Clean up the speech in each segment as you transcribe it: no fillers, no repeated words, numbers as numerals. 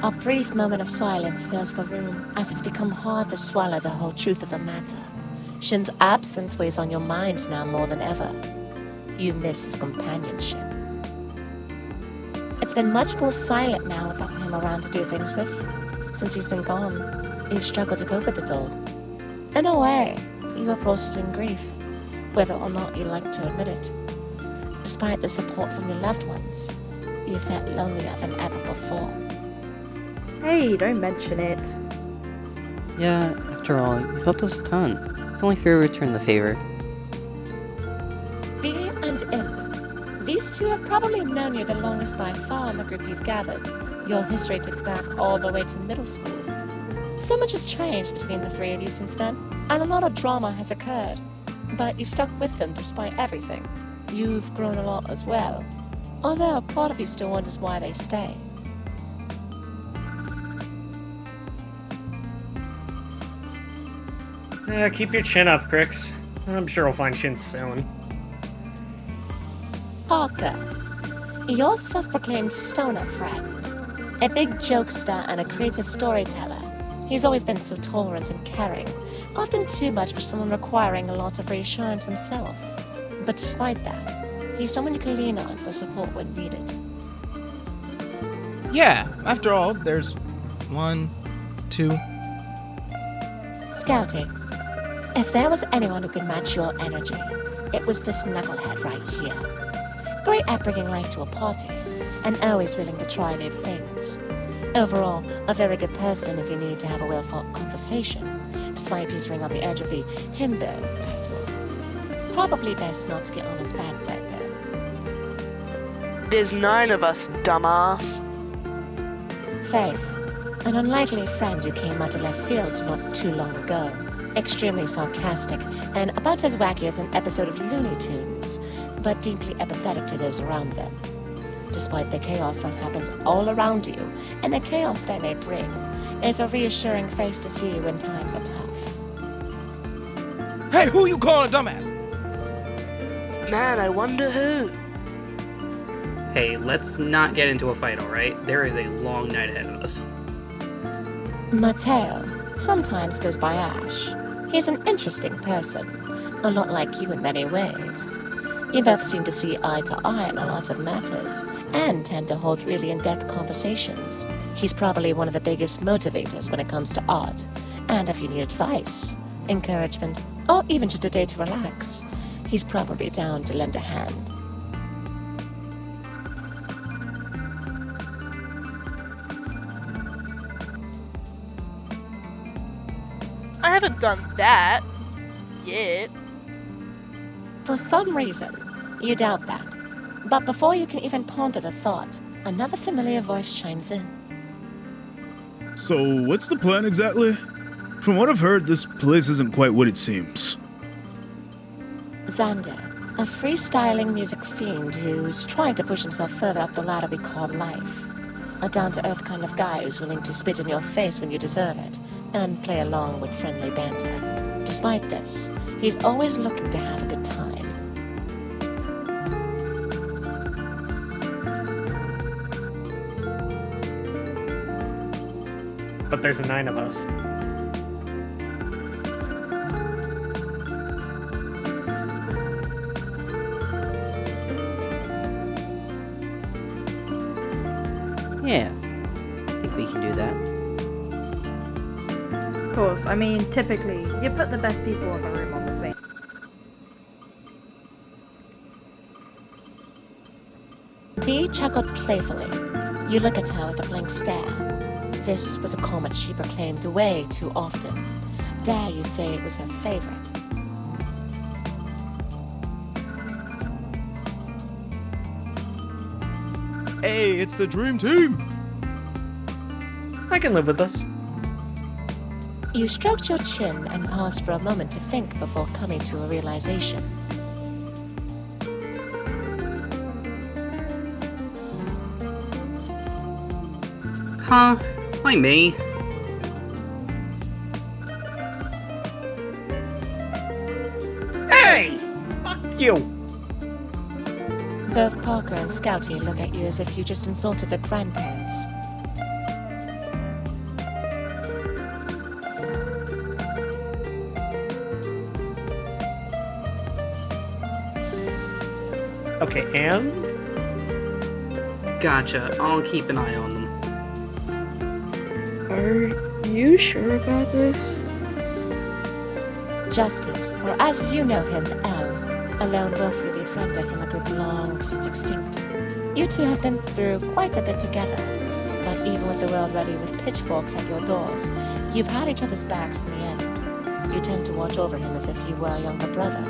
A brief moment of silence fills the room as it's become hard to swallow the whole truth of the matter. Shin's absence weighs on your mind now more than ever. You miss his companionship. It's been much more silent now without him around to do things with. Since he's been gone, you've struggled to cope with it all. In a way, you are processing grief, whether or not you like to admit it. Despite the support from your loved ones, you felt lonelier than ever before. Hey, don't mention it. Yeah, after all, you've helped us a ton. It's only fair we return the favor. Bee and Imp. These two have probably known you the longest by far in the group you've gathered. Your history dates back all the way to middle school. So much has changed between the three of you since then, and a lot of drama has occurred. But you've stuck with them despite everything. You've grown a lot as well. Although part of you still wonders why they stay. Yeah, keep your chin up, Crix. I'm sure we'll find Shin soon. Parker, your self-proclaimed stoner friend. A big jokester and a creative storyteller. He's always been so tolerant and caring, often too much for someone requiring a lot of reassurance himself. But despite that, he's someone you can lean on for support when needed. Yeah, after all, there's 1, 2... Scouty, if there was anyone who could match your energy, it was this knucklehead right here. Great at bringing life to a party, and always willing to try new things. Overall, a very good person if you need to have a well-thought conversation, despite teetering on the edge of the himbo title. Probably best not to get on his bad side there. There's 9 of us, dumbass. Faith, an unlikely friend who came out of left field not too long ago. Extremely sarcastic, and about as wacky as an episode of Looney Tunes, but deeply empathetic to those around them. Despite the chaos that happens all around you, and the chaos they may bring, it's a reassuring face to see when times are tough. Hey, who you calling a dumbass? Man, I wonder who. Hey, let's not get into a fight, alright? There is a long night ahead of us. Mateo sometimes goes by Ash. He's an interesting person, a lot like you in many ways. You both seem to see eye to eye on a lot of matters, and tend to hold really in-depth conversations. He's probably one of the biggest motivators when it comes to art, and if you need advice, encouragement, or even just a day to relax, he's probably down to lend a hand. I haven't done that yet. For some reason, you doubt that. But before you can even ponder the thought, another familiar voice chimes in. So, what's the plan exactly? From what I've heard, this place isn't quite what it seems. Xander, a freestyling music fiend who's trying to push himself further up the ladder we call life. A down-to-earth kind of guy who's willing to spit in your face when you deserve it, and play along with friendly banter. Despite this, he's always looking to have a good time. But there's 9 of us. Yeah, I think we can do that. Of course, I mean, typically, you put the best people in the room on the same. Bee chuckled playfully. You look at her with a blank stare. This was a comment she proclaimed way too often. Dare you say it was her favorite? Hey, it's the dream team! I can live with this. You stroked your chin and paused for a moment to think before coming to a realization. Huh? Why me? Hey! Fuck you! Both Parker and Scouty look at you as if you just insulted their grandparents. Okay, and? Gotcha. I'll keep an eye on them. Are you sure about this? Justice, or as you know him, L, a lone wolf you befriended from the group long since extinct. You two have been through quite a bit together, but even with the world ready with pitchforks at your doors, you've had each other's backs in the end. You tend to watch over him as if he were a younger brother.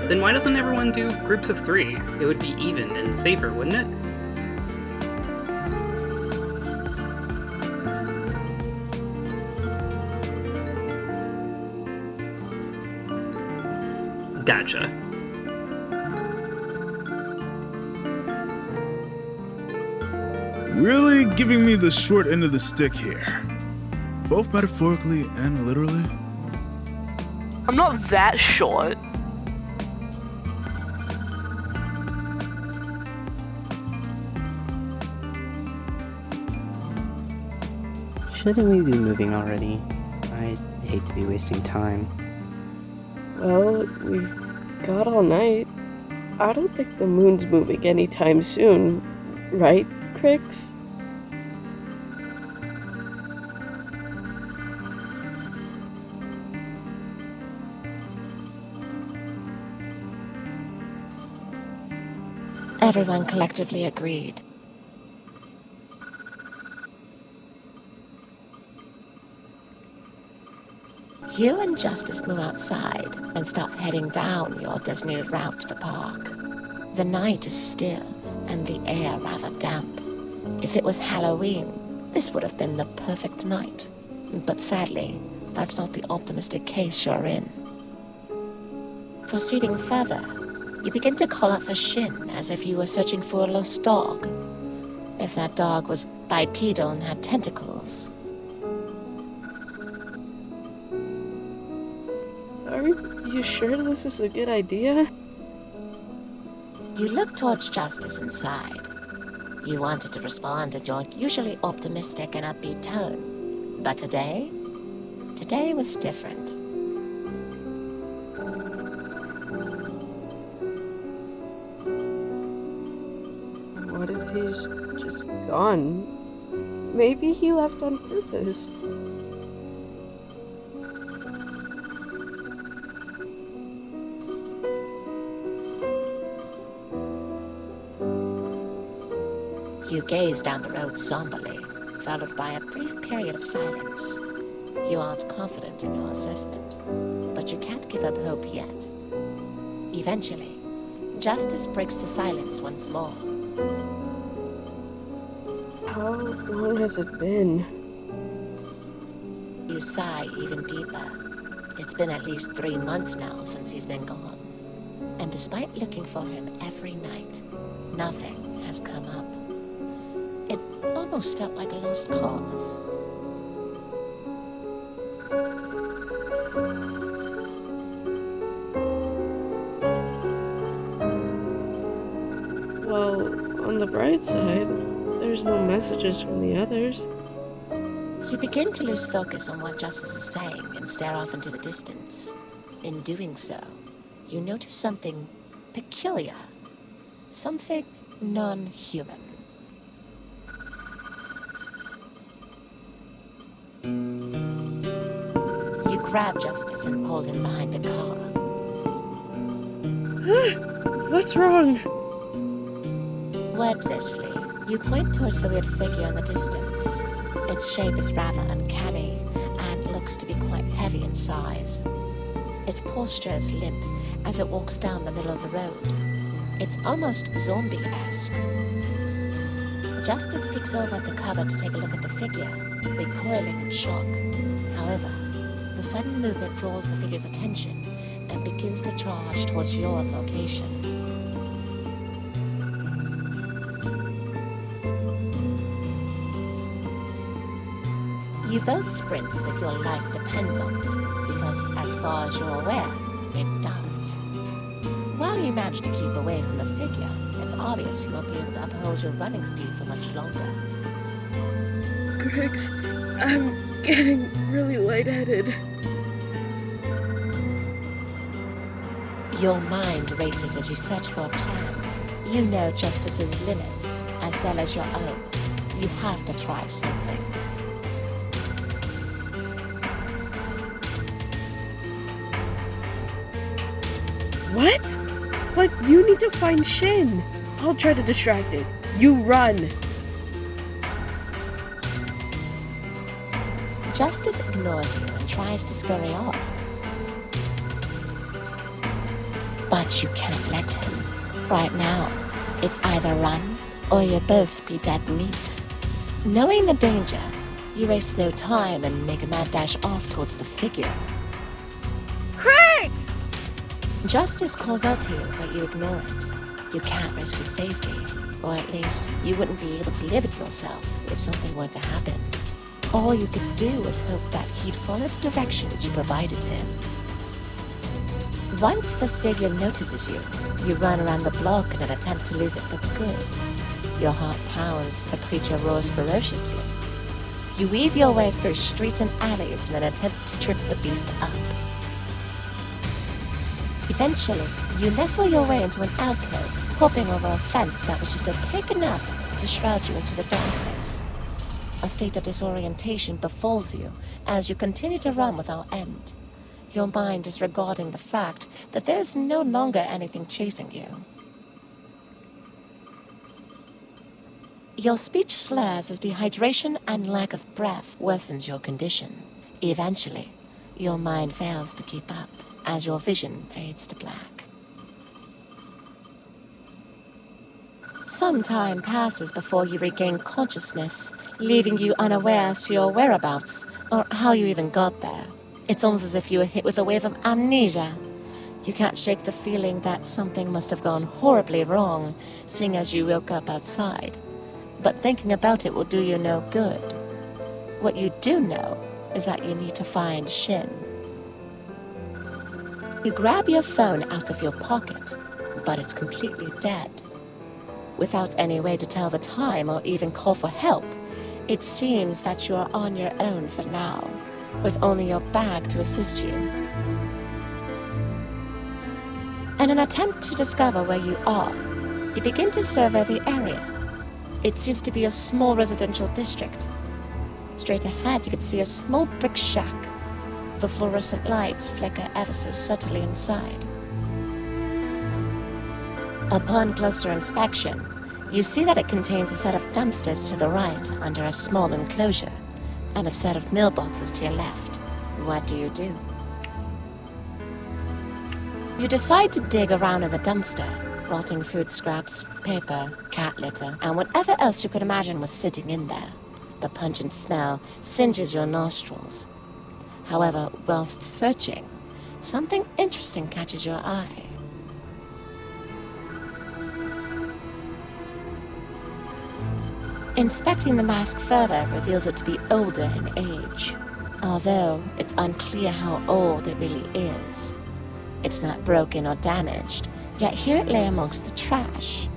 Then why doesn't everyone do groups of 3? It would be even and safer, wouldn't it? Gotcha. Really giving me the short end of the stick here. Both metaphorically and literally. I'm not that short. Shouldn't we be moving already? I hate to be wasting time. Well, we've got all night. I don't think the moon's moving anytime soon, right, Crix? Everyone collectively agreed. You and Justice move outside and start heading down your designated route to the park. The night is still and the air rather damp. If it was Halloween, this would have been the perfect night. But sadly, that's not the optimistic case you're in. Proceeding further, you begin to call out for Shin as if you were searching for a lost dog. If that dog was bipedal and had tentacles. Are you sure this is a good idea? You look towards Justice and sighed. You wanted to respond in your usually optimistic and upbeat tone. But today was different. What if he's just gone? Maybe he left on purpose. You gaze down the road somberly, followed by a brief period of silence. You aren't confident in your assessment, but you can't give up hope yet. Eventually, Justice breaks the silence once more. How long has it been? You sigh even deeper. It's been at least 3 months now since he's been gone. And despite looking for him every night, nothing has come up. It almost felt like a lost cause. Well, on the bright side, there's no messages from the others. You begin to lose focus on what Justice is saying and stare off into the distance. In doing so, you notice something peculiar. Something non-human. You grab Justice and pull him behind a car. What's wrong? Wordlessly, you point towards the weird figure in the distance. Its shape is rather uncanny and looks to be quite heavy in size. Its posture is limp as it walks down the middle of the road. It's almost zombie-esque. Justice peeks over the cover to take a look at the figure, recoiling in shock. However, the sudden movement draws the figure's attention and begins to charge towards your location. You both sprint as if your life depends on it, because as far as you're aware, it does. While you manage to keep away from the figure, it's obvious you won't be able to uphold your running speed for much longer. Crix, I'm getting really lightheaded. Your mind races as you search for a plan. You know Justice's limits, as well as your own. You have to try something. What? But you need to find Shin. I'll try to distract it. You run. Justice ignores you and tries to scurry off. But you can't let him. Right now, it's either run or you'll both be dead meat. Knowing the danger, you waste no time and make a mad dash off towards the figure. Crix! Justice calls out to you, but you ignore it. You can't risk your safety, or at least you wouldn't be able to live with yourself if something were to happen. All you could do was hope that he'd follow the directions you provided to him. Once the figure notices you, you run around the block in an attempt to lose it for good. Your heart pounds, the creature roars ferociously. You weave your way through streets and alleys in an attempt to trip the beast up. Eventually, you nestle your way into an alcove, hopping over a fence that was just opaque enough to shroud you into the darkness. A state of disorientation befalls you as you continue to run without end. Your mind is regarding the fact that there is no longer anything chasing you. Your speech slurs as dehydration and lack of breath worsens your condition. Eventually, your mind fails to keep up as your vision fades to black. Some time passes before you regain consciousness, leaving you unaware as to your whereabouts or how you even got there. It's almost as if you were hit with a wave of amnesia. You can't shake the feeling that something must have gone horribly wrong, seeing as you woke up outside. But thinking about it will do you no good. What you do know is that you need to find Shin. You grab your phone out of your pocket, but it's completely dead. Without any way to tell the time or even call for help, it seems that you are on your own for now, with only your bag to assist you. In an attempt to discover where you are, you begin to survey the area. It seems to be a small residential district. Straight ahead, you can see a small brick shack. The fluorescent lights flicker ever so subtly inside. Upon closer inspection, you see that it contains a set of dumpsters to the right under a small enclosure, and a set of mailboxes to your left. What do? You decide to dig around in the dumpster, rotting food scraps, paper, cat litter, and whatever else you could imagine was sitting in there. The pungent smell singes your nostrils. However, whilst searching, something interesting catches your eye. Inspecting the mask further reveals it to be older in age, although it's unclear how old it really is. It's not broken or damaged, yet here it lay amongst the trash.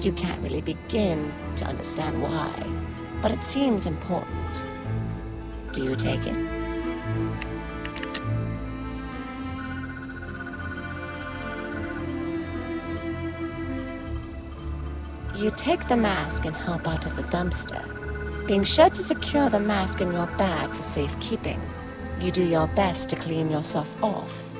You can't really begin to understand why, but it seems important. Do you take it? You take the mask and hop out of the dumpster. Being sure to secure the mask in your bag for safekeeping, you do your best to clean yourself off.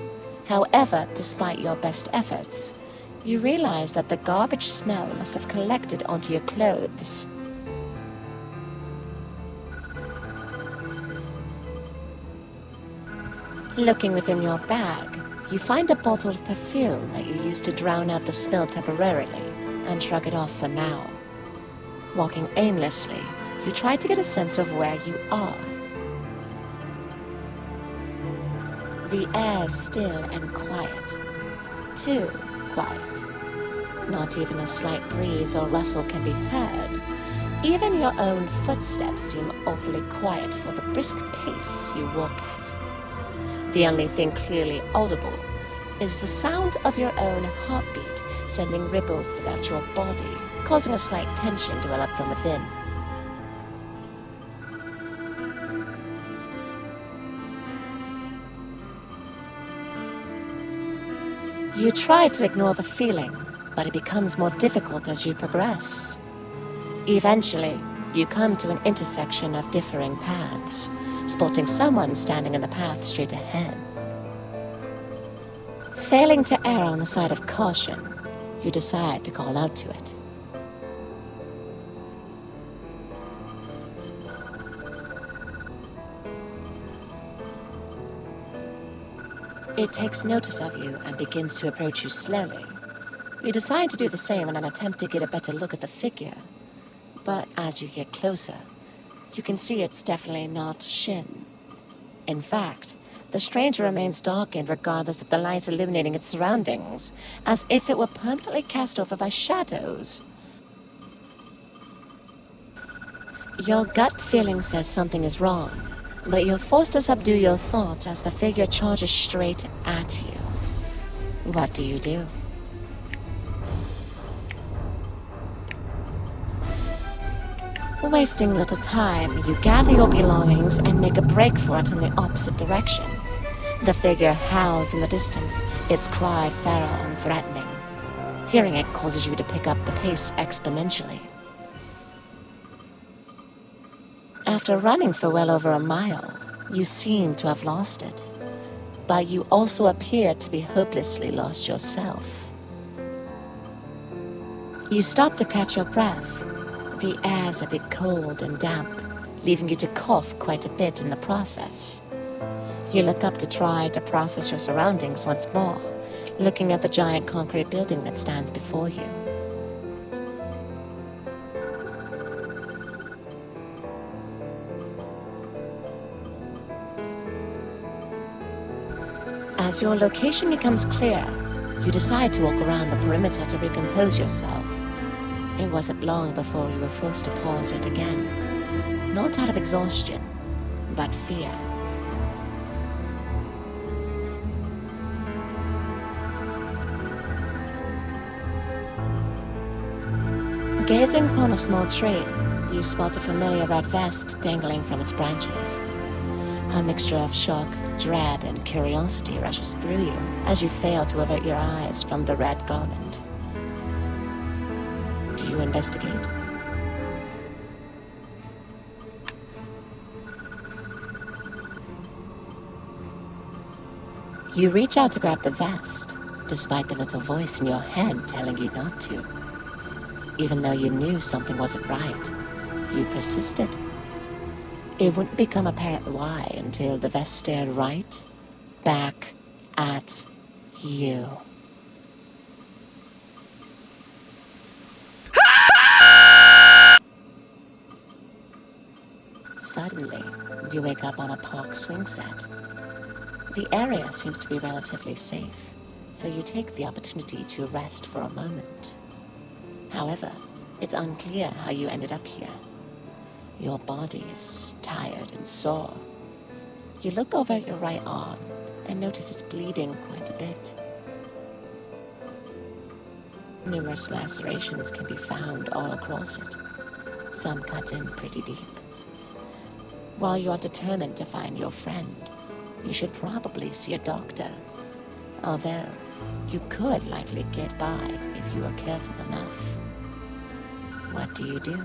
However, despite your best efforts, you realize that the garbage smell must have collected onto your clothes. Looking within your bag, you find a bottle of perfume that you used to drown out the smell temporarily and shrug it off for now. Walking aimlessly, you try to get a sense of where you are. The air's still and quiet. Too quiet. Not even a slight breeze or rustle can be heard. Even your own footsteps seem awfully quiet for the brisk pace you walk at. The only thing clearly audible is the sound of your own heartbeat sending ripples throughout your body, causing a slight tension to well up from within. You try to ignore the feeling, but it becomes more difficult as you progress. Eventually, you come to an intersection of differing paths, spotting someone standing in the path straight ahead. Failing to err on the side of caution, you decide to call out to it. It takes notice of you and begins to approach you slowly. You decide to do the same in an attempt to get a better look at the figure. But as you get closer, you can see it's definitely not Shin. In fact, the stranger remains darkened regardless of the lights illuminating its surroundings, as if it were permanently cast over by shadows. Your gut feeling says something is wrong, but you're forced to subdue your thoughts as the figure charges straight at you. What do you do? Wasting little time, you gather your belongings and make a break for it in the opposite direction. The figure howls in the distance, its cry feral and threatening. Hearing it causes you to pick up the pace exponentially. After running for well over a mile, you seem to have lost it. But you also appear to be hopelessly lost yourself. You stop to catch your breath. The air's a bit cold and damp, leaving you to cough quite a bit in the process. You look up to try to process your surroundings once more, looking at the giant concrete building that stands before you. As your location becomes clearer, you decide to walk around the perimeter to recompose yourself. It wasn't long before you were forced to pause yet again. Not out of exhaustion, but fear. Gazing upon a small tree, you spot a familiar red vest dangling from its branches. A mixture of shock, dread, and curiosity rushes through you as you fail to avert your eyes from the red garment. Do you investigate? You reach out to grab the vest, despite the little voice in your head telling you not to. Even though you knew something wasn't right, you persisted. It wouldn't become apparent why until the vest stared right back at you. Suddenly, you wake up on a park swing set. The area seems to be relatively safe, so you take the opportunity to rest for a moment. However, it's unclear how you ended up here. Your body's tired and sore. You look over at your right arm and notice it's bleeding quite a bit. Numerous lacerations can be found all across it, some cut in pretty deep. While you are determined to find your friend, you should probably see a doctor. Although, you could likely get by if you were careful enough. What do you do?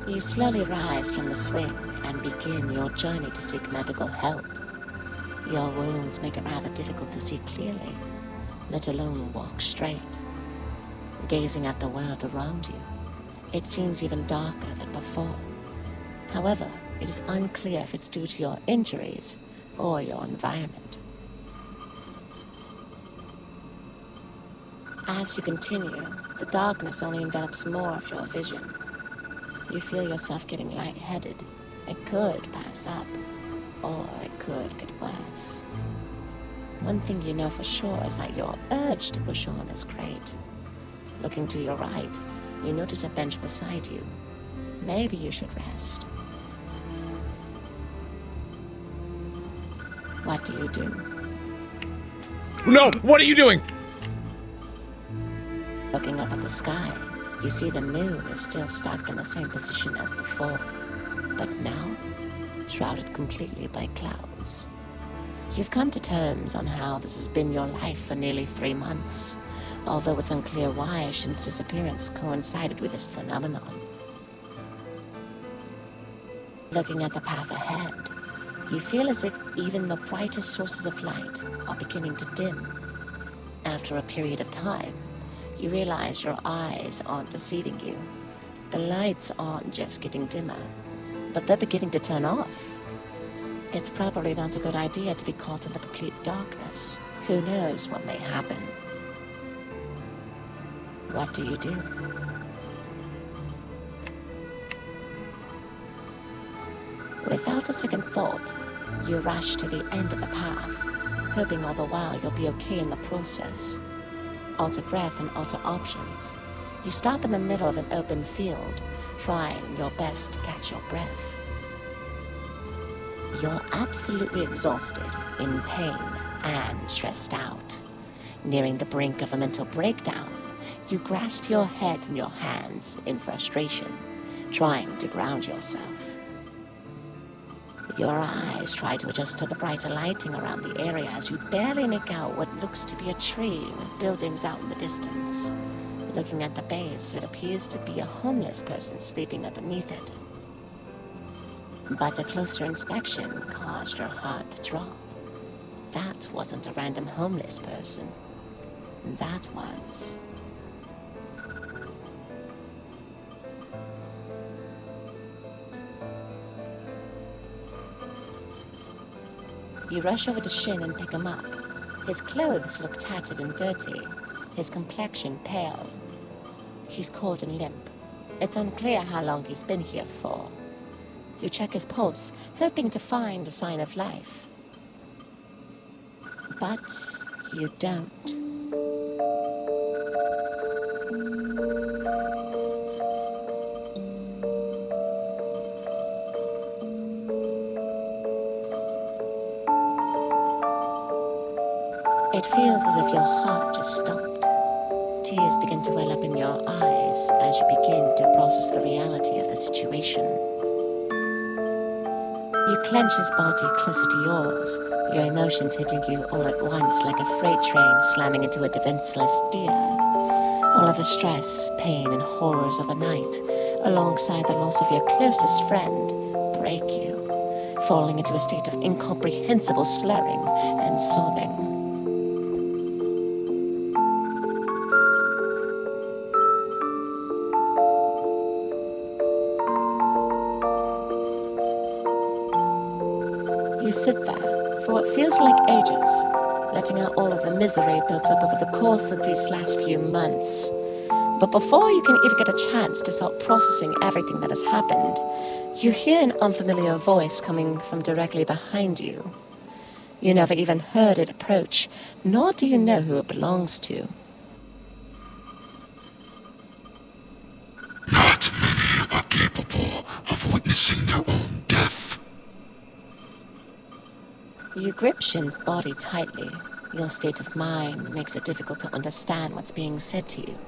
You slowly rise from the swing and begin your journey to seek medical help. Your wounds make it rather difficult to see clearly, let alone walk straight. Gazing at the world around you, it seems even darker than before. However, it is unclear if it's due to your injuries or your environment. As you continue, the darkness only envelops more of your vision. You feel yourself getting lightheaded. It could pass up, or it could get worse. One thing you know for sure is that your urge to push on is great. Looking to your right, you notice a bench beside you. Maybe you should rest. What do you do? No! What are you doing? Looking up at the sky, you see the moon is still stuck in the same position as before, but now shrouded completely by clouds. You've come to terms on how this has been your life for nearly 3 months, although it's unclear why Shin's disappearance coincided with this phenomenon. Looking at the path ahead, you feel as if even the brightest sources of light are beginning to dim. After a period of time, you realize your eyes aren't deceiving you. The lights aren't just getting dimmer, but they're beginning to turn off. It's probably not a good idea to be caught in the complete darkness. Who knows what may happen? What do you do? Without a second thought, you rush to the end of the path, hoping all the while you'll be okay in the process. Alter breath and alter options. You stop in the middle of an open field, trying your best to catch your breath. You're absolutely exhausted, in pain, and stressed out. Nearing the brink of a mental breakdown, you grasp your head in your hands in frustration, trying to ground yourself. Your eyes try to adjust to the brighter lighting around the area as you barely make out what looks to be a tree with buildings out in the distance. Looking at the base, it appears to be a homeless person sleeping underneath it. But a closer inspection caused your heart to drop. That wasn't a random homeless person. That was... You rush over to Shin and pick him up. His clothes look tattered and dirty, his complexion pale. He's cold and limp. It's unclear how long he's been here for. You check his pulse, hoping to find a sign of life. But you don't. It feels as if your heart just stopped. Tears begin to well up in your eyes as you begin to process the reality of the situation. You clench his body closer to yours, your emotions hitting you all at once like a freight train slamming into a defenseless deer. All of the stress, pain, and horrors of the night, alongside the loss of your closest friend, break you, falling into a state of incomprehensible slurring and sobbing. You sit there for what feels like ages, letting out all of the misery built up over the course of these last few months. But before you can even get a chance to start processing everything that has happened, you hear an unfamiliar voice coming from directly behind you. You never even heard it approach, nor do you know who it belongs to. Not many are capable of witnessing their own death. You grip Shin's body tightly. Your state of mind makes it difficult to understand what's being said to you.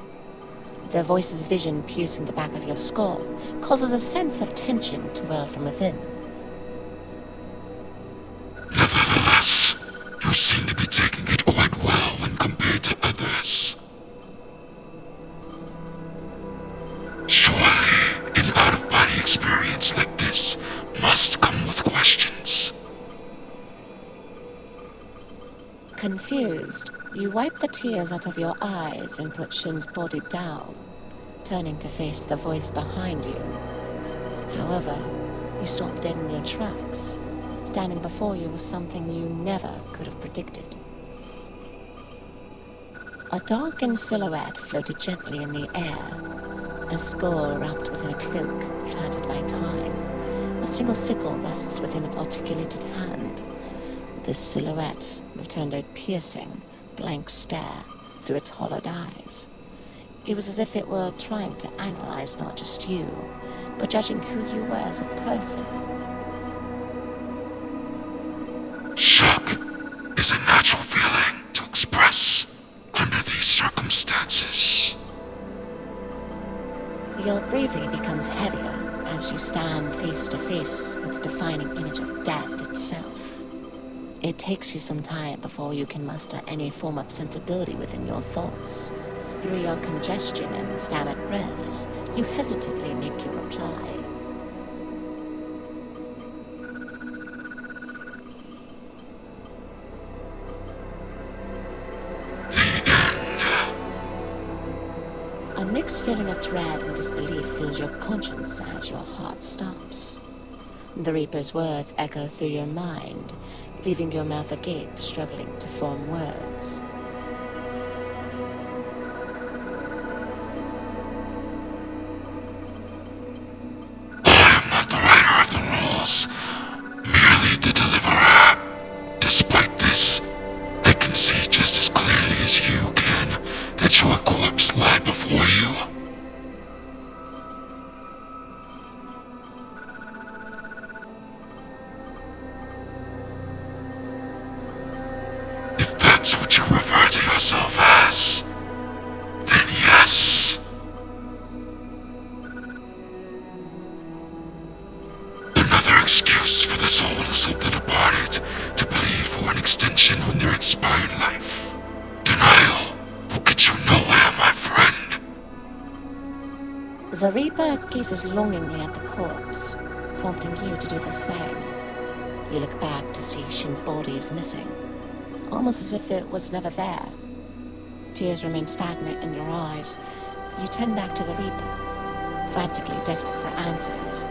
Their voice's vision piercing the back of your skull causes a sense of tension to well from within. Nevertheless, you seem to be taking it quite well when compared to others. Surely, an out-of-body experience like this must come with questions. Confused, you wipe the tears out of your eyes and put Shin's body down, turning to face the voice behind you. However, you stop dead in your tracks. Standing before you was something you never could have predicted. A darkened silhouette floated gently in the air, a skull wrapped within a cloak planted by time. A single sickle rests within its articulated hand. This silhouette returned a piercing, blank stare through its hollowed eyes. It was as if it were trying to analyze not just you, but judging who you were as a person. Shock is a natural feeling to express under these circumstances. Your breathing becomes heavier as you stand face to face with the defining image of death itself. It takes you some time before you can muster any form of sensibility within your thoughts. Through your congestion and stammered breaths, you hesitantly make your reply. A mixed feeling of dread and disbelief fills your conscience as your heart stops. The Reaper's words echo through your mind, leaving your mouth agape, struggling to form words. I am not the writer of the rules, merely the deliverer. Despite this, I can see just as clearly as you can that your corpse lie before you. If that's what you refer to yourself as, then yes. Another excuse for the souls of the departed to plead for an extension on their expired life. Denial will get you nowhere, my friend. The Reaper gazes longingly at the corpse, prompting you to do the same. You look back to see Shin's body is missing, almost as if it was never there. Tears remain stagnant in your eyes. You turn back to the Reaper, frantically desperate for answers.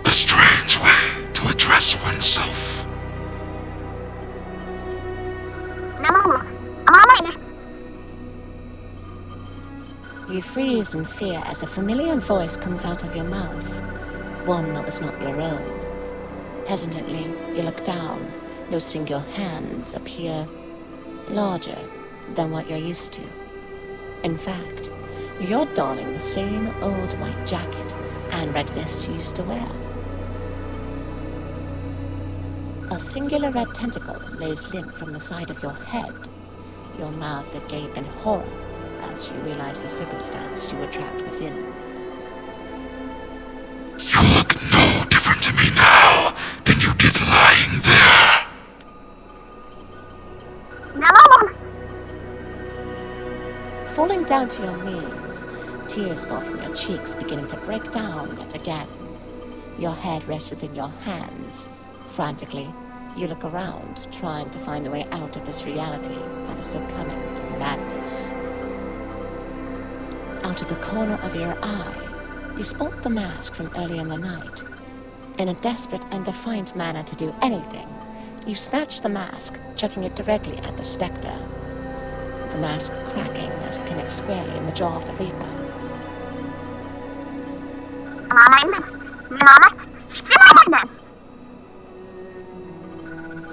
A strange way to address oneself. You freeze in fear as a familiar voice comes out of your mouth, one that was not your own. Hesitantly, you look down, noticing your hands appear larger than what you're used to. In fact, you're donning the same old white jacket and red vest you used to wear. A singular red tentacle lays limp from the side of your head, your mouth agape in horror as you realize the circumstance you were trapped within. You look no different to me now than you did lying there. Falling down to your knees, tears fall from your cheeks, beginning to break down yet again. Your head rests within your hands. Frantically, you look around, trying to find a way out of this reality that is succumbing to madness. Out of the corner of your eye, you spot the mask from earlier in the night. In a desperate and defiant manner to do anything, you snatch the mask, chucking it directly at the spectre. The mask cracking as it connects squarely in the jaw of the Reaper.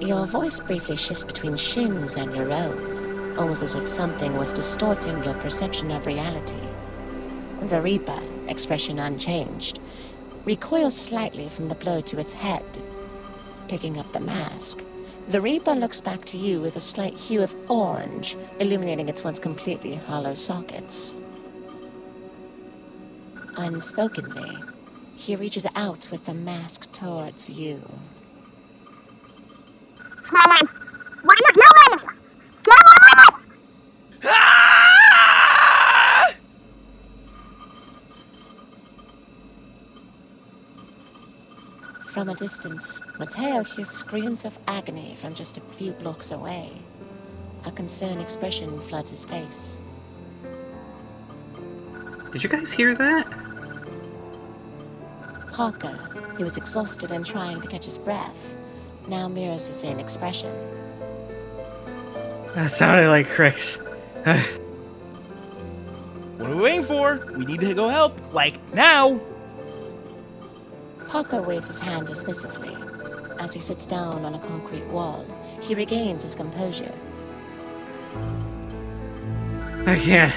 Your voice briefly shifts between Shin's and your own. almost as if something was distorting your perception of reality. The Reaper, expression unchanged, recoils slightly from the blow to its head. Picking up the mask, the Reaper looks back to you with a slight hue of orange, illuminating its once completely hollow sockets. Unspokenly, he reaches out with the mask towards you. From a distance, Mateo hears screams of agony from just a few blocks away. A concerned expression floods his face. Did you guys hear that? Parker, who was exhausted and trying to catch his breath, now mirrors the same expression. That sounded like Crix. What are we waiting for? We need to go help, like, now! Parker waves his hand dismissively. As he sits down on a concrete wall, he regains his composure. I can't.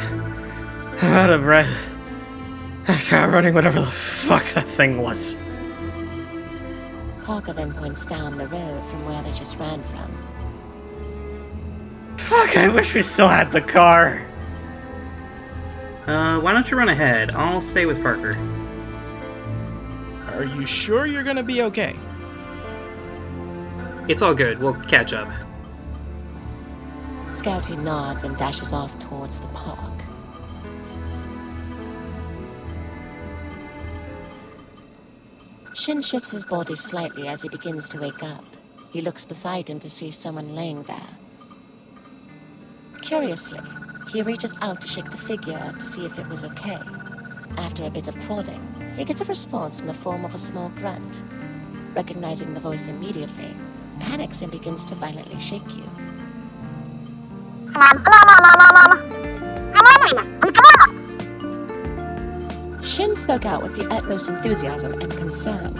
I'm out of breath. After running whatever the fuck that thing was. Parker then points down the road from where they just ran from. Fuck, I wish we still had the car. Why don't you run ahead? I'll stay with Parker. Are you sure you're gonna be okay? It's all good. We'll catch up. Scouty nods and dashes off towards the park. Shin shifts his body slightly as he begins to wake up. He looks beside him to see someone laying there. Curiously, he reaches out to shake the figure to see if it was okay. After a bit of prodding, he gets a response in the form of a small grunt. Recognizing the voice immediately, panics and begins to violently shake you. Shin spoke out with the utmost enthusiasm and concern.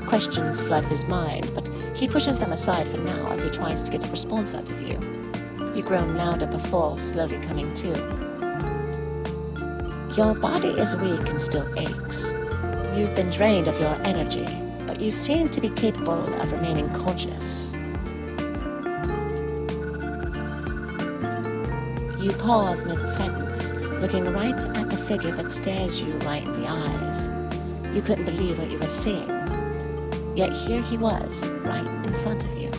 Questions flood his mind, but he pushes them aside for now as he tries to get a response out of you. You groan louder before slowly coming to. Your body is weak and still aches. You've been drained of your energy, but you seem to be capable of remaining conscious. You pause mid-sentence, looking right at the figure that stares you right in the eyes. You couldn't believe what you were seeing. Yet here he was, right in front of you.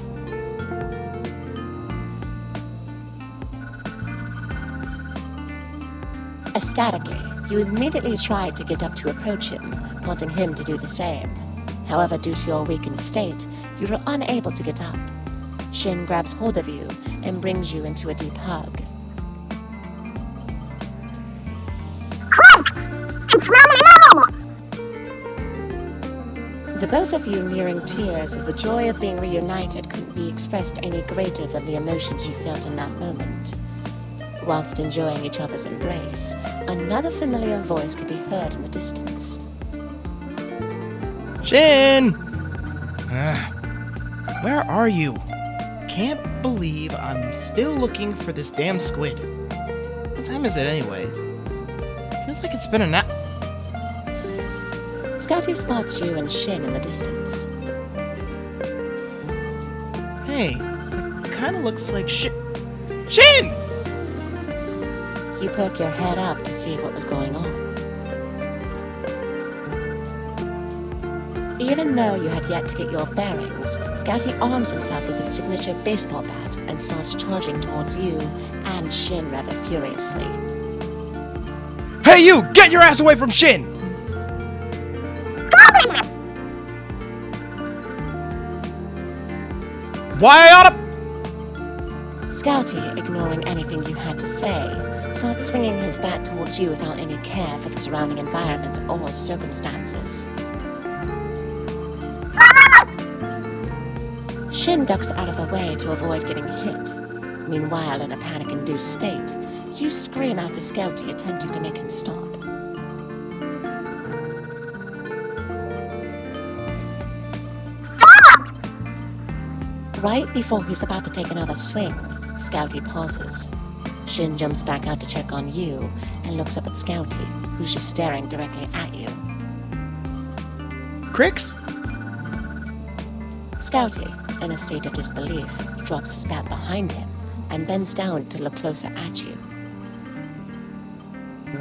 Ecstatically, you immediately tried to get up to approach him, wanting him to do the same. However, due to your weakened state, you are unable to get up. Shin grabs hold of you and brings you into a deep hug. The both of you nearing tears as the joy of being reunited couldn't be expressed any greater than the emotions you felt in that moment. Whilst enjoying each other's embrace, another familiar voice could be heard in the distance. Shin! Where are you? Can't believe I'm still looking for this damn squid. What time is it anyway? Feels like it's been an hour. Scouty spots you and Shin in the distance. Hey, it kinda looks like Shin! You poke your head up to see what was going on. Even though you had yet to get your bearings, Scouty arms himself with his signature baseball bat and starts charging towards you and Shin rather furiously. Hey you! Get your ass away from Shin! Why I oughta... Scouty, ignoring anything you had to say, starts swinging his bat towards you without any care for the surrounding environment or circumstances. Shin ducks out of the way to avoid getting hit. Meanwhile, in a panic-induced state, you scream out to Scouty, attempting to make him stop. Right before he's about to take another swing, Scouty pauses. Shin jumps back out to check on you and looks up at Scouty, who's just staring directly at you. Crix? Scouty, in a state of disbelief, drops his bat behind him and bends down to look closer at you.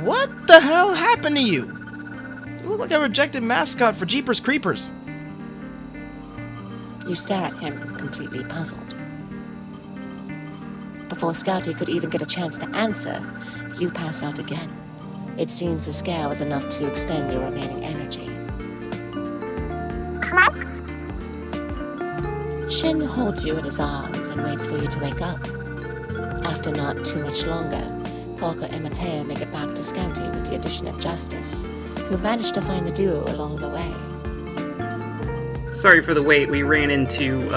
What the hell happened to you? You look like a rejected mascot for Jeepers Creepers. You stare at him, completely puzzled. Before Scouty could even get a chance to answer, you pass out again. It seems the scare was enough to expend your remaining energy. Shin holds you in his arms and waits for you to wake up. After not too much longer, Parker and Mateo make it back to Scouty with the addition of Justice, who managed to find the duo along the way. Sorry for the wait. We ran into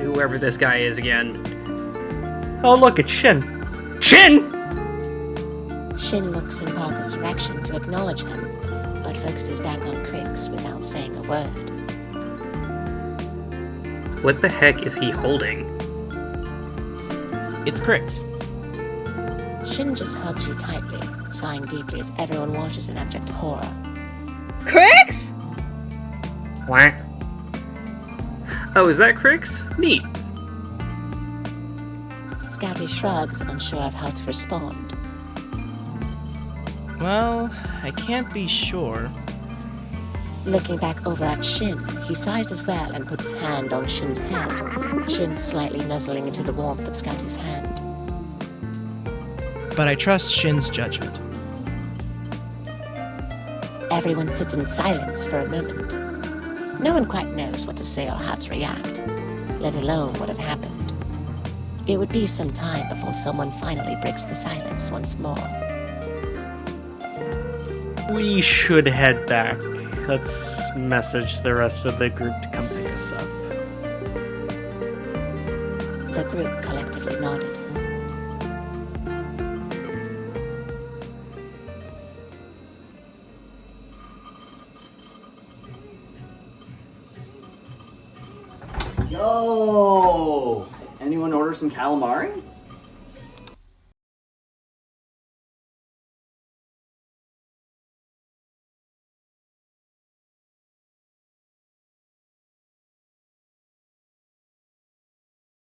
whoever this guy is again. Oh, look, it's Shin. Shin! Shin looks in Parker's direction to acknowledge him, but focuses back on Crix without saying a word. What the heck is he holding? It's Crix. Shin just hugs you tightly, sighing deeply as everyone watches in abject horror. Crix? What? Oh, is that Crix? Neat. Scouty shrugs, unsure of how to respond. Well, I can't be sure. Looking back over at Shin, he sighs as well and puts his hand on Shin's head, Shin slightly nuzzling into the warmth of Scouty's hand. But I trust Shin's judgment. Everyone sits in silence for a moment. No one quite knows what to say or how to react, let alone what had happened. It would be some time before someone finally breaks the silence once more. We should head back. Let's message the rest of the group to come pick us up. The group collectively nodded. Yo! Anyone order some calamari?